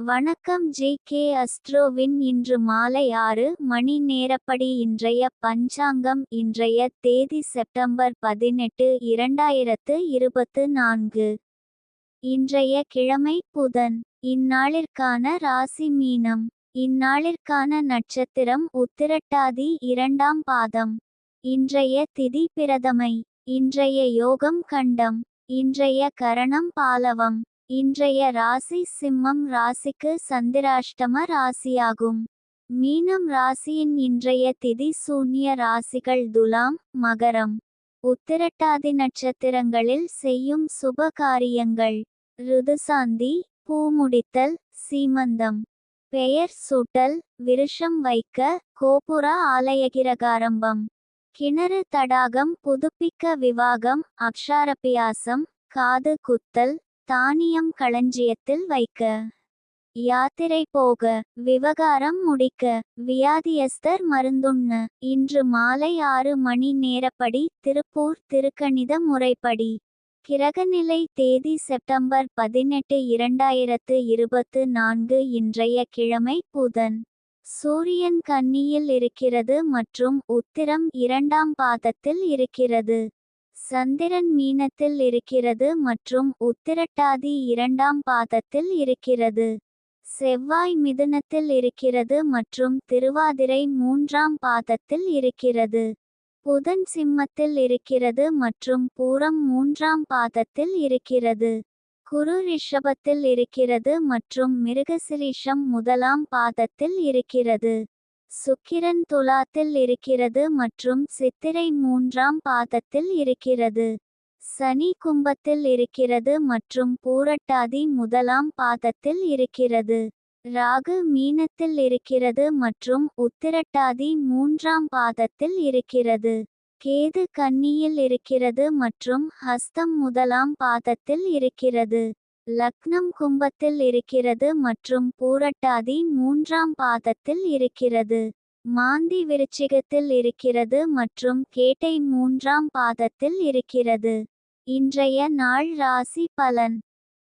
வணக்கம் ஜே.கே. அஸ்ட்ரோவின் இன்று மாலை 6 மணி நேரப்படி இன்றைய பஞ்சாங்கம். இன்றைய தேதி செப்டம்பர் 18, 2024. இன்றைய கிழமை புதன். இந்நாளிற்கான ராசி மீனம். இந்நாளிற்கான நட்சத்திரம் உத்திரட்டாதி 2ஆம் பாதம். இன்றைய திதி பிரதமை. இன்றைய யோகம் கண்டம். இன்றைய கரணம் பாலவம். இன்றைய ராசி சிம்மம் ராசிக்கு சந்திராஷ்டம ராசியாகும். மீனம் ராசியின் இன்றைய திதி சூன்ய ராசிகள் துலாம், மகரம். உத்திரட்டாதி நட்சத்திரங்களில் செய்யும் சுப காரியங்கள்: ருதுசாந்தி, பூமுடித்தல், சீமந்தம், பெயர் சூட்டல், விருஷம் வைக்க, கோபுர ஆலயகிரகாரம்பம், கிணறு தடாகம் புதுப்பிக்க, விவாகம், அக்ஷாரபியாசம், காது குத்தல், தானியம் களஞ்சியத்தில் வைக்க, யாத்திரை போக, விவகாரம் முடிக்க, வியாதியஸ்தர் மருந்துண்ண. இன்று மாலை 6 மணி நேரப்படி திருப்பூர் திருக்கணித முறைப்படி. கிரகநிலை தேதி செப்டம்பர் 18, 2024. இன்றைய கிழமை புதன். சூரியன் கன்னியில் இருக்கிறது மற்றும் உத்திரம் 2ஆம் பாதத்தில் இருக்கிறது. சந்திரன் மீனத்தில் இருக்கிறது மற்றும் உத்திரட்டாதி 2ஆம் பாதத்தில் இருக்கிறது. செவ்வாய் மிதுனத்தில் இருக்கிறது மற்றும் திருவாதிரை 3ஆம் பாதத்தில் இருக்கிறது. புதன் சிம்மத்தில் இருக்கிறது மற்றும் பூரம் 3ஆம் பாதத்தில் இருக்கிறது. குரு ரிஷபத்தில் இருக்கிறது மற்றும் மிருகசிரீஷம் 1ஆம் பாதத்தில் இருக்கிறது. சுக்கிரன் துலாத்தில் இருக்கிறது மற்றும் சித்திரை 3ஆம் பாதத்தில் இருக்கிறது. சனி கும்பத்தில் இருக்கிறது மற்றும் பூரட்டாதி 1ஆம் பாதத்தில் இருக்கிறது. ராகு மீனத்தில் இருக்கிறது மற்றும் உத்திரட்டாதி 3ஆம் பாதத்தில் இருக்கிறது. கேது கன்னியில் இருக்கிறது மற்றும் ஹஸ்தம் 1ஆம் பாதத்தில் இருக்கிறது. லக்னம் கும்பத்தில் இருக்கிறது மற்றும் பூரட்டாதி 3ஆம் பாதத்தில் இருக்கிறது. மாந்தி விருச்சிகத்தில் இருக்கிறது மற்றும் கேட்டை 3ஆம் பாதத்தில் இருக்கிறது. இன்றைய நாள் ராசி பலன்.